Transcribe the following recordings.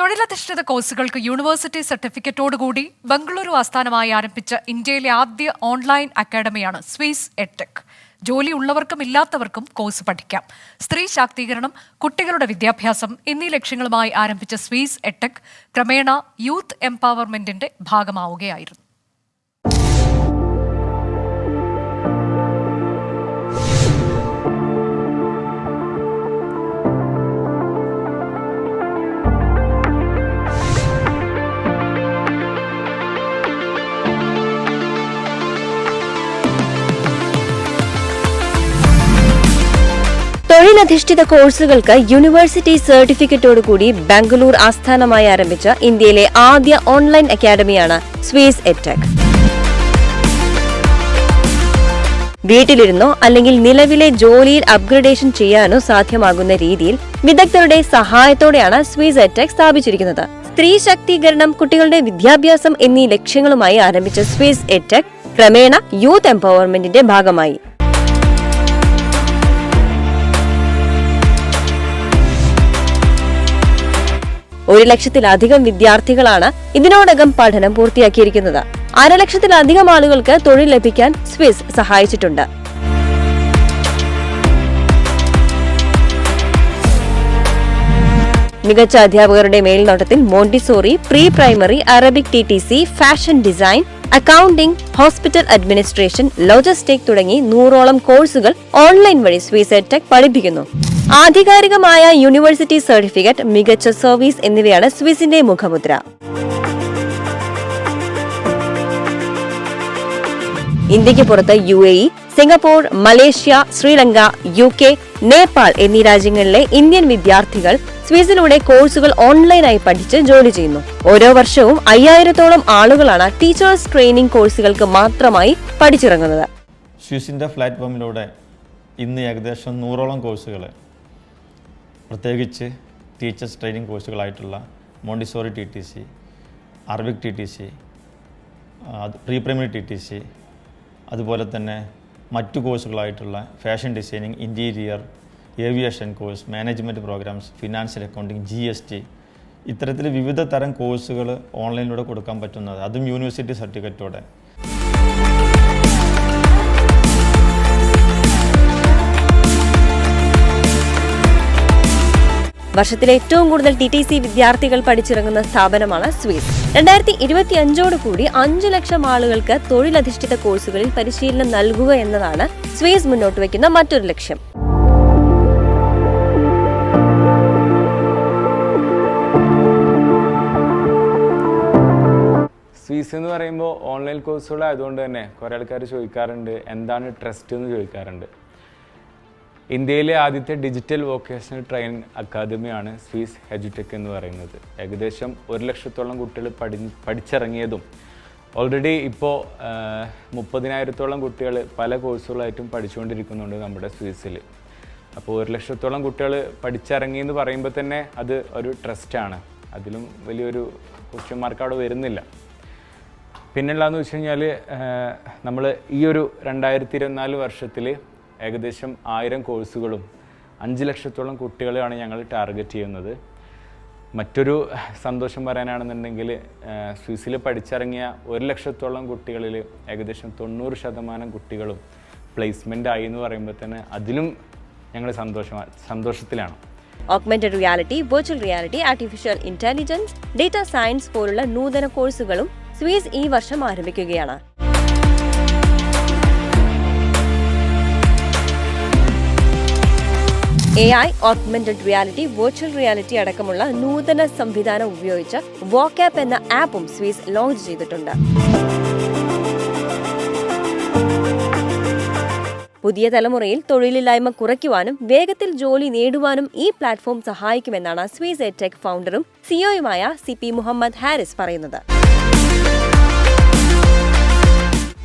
തൊഴിലധിഷ്ഠിത കോഴ്സുകൾക്ക് യൂണിവേഴ്സിറ്റി സർട്ടിഫിക്കറ്റോടുകൂടി ബംഗളൂരു ആസ്ഥാനമായി ആരംഭിച്ച ഇന്ത്യയിലെ ആദ്യ ഓൺലൈൻ അക്കാഡമിയാണ് സ്വീസ് എഡ്ടെക്. ജോലിയുള്ളവർക്കും ഇല്ലാത്തവർക്കും കോഴ്സ് പഠിക്കാം. സ്ത്രീ ശാക്തീകരണം, കുട്ടികളുടെ വിദ്യാഭ്യാസം എന്നീ ലക്ഷ്യങ്ങളുമായി ആരംഭിച്ച സ്വീസ് എഡ്ടെക് ക്രമേണ യൂത്ത് എംപവർമെന്റിന്റെ ഭാഗമാവുകയായിരുന്നു. തൊഴിലധിഷ്ഠിത കോഴ്സുകൾക്ക് യൂണിവേഴ്സിറ്റി സർട്ടിഫിക്കറ്റോടുകൂടി ബംഗളൂർ ആസ്ഥാനമായി ആരംഭിച്ച ഇന്ത്യയിലെ ആദ്യ ഓൺലൈൻ അക്കാഡമിയാണ് സ്വീസ് എഡ്ടെക്. വീട്ടിലിരുന്നോ അല്ലെങ്കിൽ നിലവിലെ ജോലിയിൽ അപ്ഗ്രഡേഷൻ ചെയ്യാനോ സാധ്യമാകുന്ന രീതിയിൽ വിദഗ്ധരുടെ സഹായത്തോടെയാണ് സ്വീസ് എഡ്ടെക് സ്ഥാപിച്ചിരിക്കുന്നത്. സ്ത്രീ ശാക്തീകരണം, കുട്ടികളുടെ വിദ്യാഭ്യാസം എന്നീ ലക്ഷ്യങ്ങളുമായി ആരംഭിച്ച സ്വീസ് എഡ്ടെക് ക്രമേണ യൂത്ത് എംപവർമെന്റിന്റെ ഭാഗമായി. ഒരു ലക്ഷത്തിലധികം വിദ്യാർത്ഥികളാണ് ഇതിനോടകം പഠനം പൂർത്തിയാക്കിയിരിക്കുന്നത്. 1.5 ലക്ഷത്തിലധികം ആളുകൾക്ക് തൊഴിൽ ലഭിക്കാൻ സ്വീസ് സഹായിച്ചിട്ടുണ്ട്. മികച്ച അധ്യാപകരുടെ മേൽനോട്ടത്തിൽ Montessori, pre primary, Arabic TTC, fashion design, accounting, hospital administration, logistic തുടങ്ങി 100ഓളം കോഴ്സുകൾ ഓൺലൈൻ വഴി സ്വീസ് എഡ്ടെക് പഠിപ്പിക്കുന്നു. ആധികാരികമായ യൂണിവേഴ്സിറ്റി സർട്ടിഫിക്കറ്റ്, മികച്ച സർവീസ് എന്നിവയാണ് സ്വീസിന്റെ മുഖമുദ്ര. ഇന്ത്യക്ക് പുറത്ത് UAE, Singapore, Malaysia, Sri Lanka, UK, Nepal എന്നീ രാജ്യങ്ങളിലെ ഇന്ത്യൻ വിദ്യാർത്ഥികൾ സ്വീസിലൂടെ കോഴ്സുകൾ ഓൺലൈനായി പഠിച്ച് ജോലി ചെയ്യുന്നു. ഓരോ വർഷവും 5000ഓളം ആളുകളാണ് ടീച്ചേഴ്സ് ട്രെയിനിംഗ് കോഴ്സുകൾക്ക് മാത്രമായി പഠിച്ചിറങ്ങുന്നത്. സ്വീസിന്റെ പ്ലാറ്റ്ഫോമിലൂടെ ഇന്ന് ഏകദേശം 100ഓളം കോഴ്സുകൾ, പ്രത്യേകിച്ച് ടീച്ചേഴ്സ് ട്രെയിനിങ് കോഴ്സുകളായിട്ടുള്ള Montessori TTC, Arabic TTC, pre primary TTC, അതുപോലെ തന്നെ മറ്റു കോഴ്സുകളായിട്ടുള്ള fashion designing, interior, aviation course, management programmes, financial accounting, GST ഇത്തരത്തിൽ വിവിധ തരം കോഴ്സുകൾ ഓൺലൈനിലൂടെ കൊടുക്കാൻ പറ്റുന്നത്, അതും യൂണിവേഴ്സിറ്റി സർട്ടിഫിക്കറ്റോടെ. വർഷത്തിലെ ഏറ്റവും കൂടുതൽ TTC വിദ്യാർത്ഥികൾ പഠിച്ചിറങ്ങുന്ന സ്ഥാപനമാണ് സ്വീസ്. 2025ഓടുകൂടി 5 ലക്ഷം ആളുകൾക്ക് തൊഴിലധിഷ്ഠിത കോഴ്സുകളിൽ പരിശീലനം നൽകുക എന്നതാണ് സ്വീസ് മുന്നോട്ട് വയ്ക്കുന്ന മറ്റൊരു ലക്ഷ്യം. സ്വീസ് എന്ന് പറയുമ്പോൾ ഓൺലൈൻ കോഴ്സുകളായതുകൊണ്ട് തന്നെ കുറേ ആൾക്കാർ ചോദിക്കാറുണ്ട്, എന്താണ് ട്രസ്റ്റ് എന്ന് ചോദിക്കാറുണ്ട്. ഇന്ത്യയിലെ ആദ്യത്തെ ഡിജിറ്റൽ വൊക്കേഷണൽ ട്രെയിനിങ് അക്കാദമിയാണ് സ്വീസ് എഡ്ടെക് എന്ന് പറയുന്നത്. ഏകദേശം 1 ലക്ഷത്തോളം കുട്ടികൾ പഠിച്ചിറങ്ങിയതും ഓൾറെഡി ഇപ്പോൾ 30,000ഓളം കുട്ടികൾ പല കോഴ്സുകളായിട്ടും പഠിച്ചുകൊണ്ടിരിക്കുന്നുണ്ട് നമ്മുടെ സ്വീസിൽ. അപ്പോൾ 1 ലക്ഷത്തോളം കുട്ടികൾ പഠിച്ചിറങ്ങിയെന്ന് പറയുമ്പോൾ തന്നെ അത് ഒരു ട്രസ്റ്റാണ്. അതിലും വലിയൊരു ക്വസ്റ്റ്യൻ മാർക്ക് അവിടെ വരുന്നില്ല. പിന്നെയുള്ളതെന്ന് വെച്ച് കഴിഞ്ഞാൽ നമ്മൾ ഈ ഒരു 2024 വർഷത്തിൽ ഏകദേശം 1000 കോഴ്സുകളും 5 ലക്ഷത്തോളം കുട്ടികളെയാണ് ഞങ്ങൾ ടാർഗറ്റ് ചെയ്യുന്നത്. മറ്റൊരു സന്തോഷം പറയാനാണെന്നുണ്ടെങ്കിൽ സ്വീസിൽ പഠിച്ചിറങ്ങിയ 1 ലക്ഷത്തോളം കുട്ടികളിൽ ഏകദേശം 90% കുട്ടികളും പ്ലേസ്മെൻ്റ് ആയി എന്ന് പറയുമ്പോൾ തന്നെ അതിലും ഞങ്ങൾ സന്തോഷത്തിലാണ്. Augmented reality, virtual reality, artificial intelligence, data science പോലുള്ള നൂതന കോഴ്സുകളും സ്വീസ് ഈ വർഷം ആരംഭിക്കുകയാണ്. AI, augmented reality, virtual reality അടക്കമുള്ള നൂതന സംവിധാനം ഉപയോഗിച്ച് വോക്കാപ്പ് എന്ന ആപ്പും സ്വീസ് ലോഞ്ച് ചെയ്തിട്ടുണ്ട്. പുതിയ തലമുറയിൽ തൊഴിലില്ലായ്മ കുറയ്ക്കുവാനും വേഗത്തിൽ ജോലി നേടുവാനും ഈ പ്ലാറ്റ്ഫോം സഹായിക്കുമെന്നാണ് സ്വീസ് എഡ്ടെക് ഫൗണ്ടറും സിഇഒയുമായ CP മുഹമ്മദ് ഹാരിസ് പറയുന്നത്.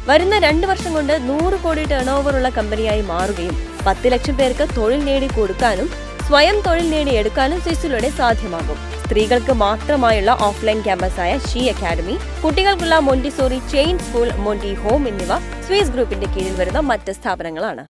വരുന്ന 2 വർഷം കൊണ്ട് 100 കോടി ടേൺ ഓവറുള്ള കമ്പനിയായി മാറുകയും 10 ലക്ഷം പേർക്ക് തൊഴിൽ നേടിക്കൊടുക്കാനും സ്വയം തൊഴിൽ നേടിയെടുക്കാനും സ്വീസിലൂടെ സാധ്യമാകും. സ്ത്രീകൾക്ക് മാത്രമായുള്ള ഓഫ്ലൈൻ ക്യാമ്പസായ ഷീ അക്കാദമി, കുട്ടികൾക്കുള്ള മോണ്ടിസോറി ചെയിൻ സ്കൂൾ, മോണ്ടി ഹോം എന്നിവ സ്വീസ് ഗ്രൂപ്പിന്റെ കീഴിൽ വരുന്ന മറ്റ് സ്ഥാപനങ്ങളാണ്.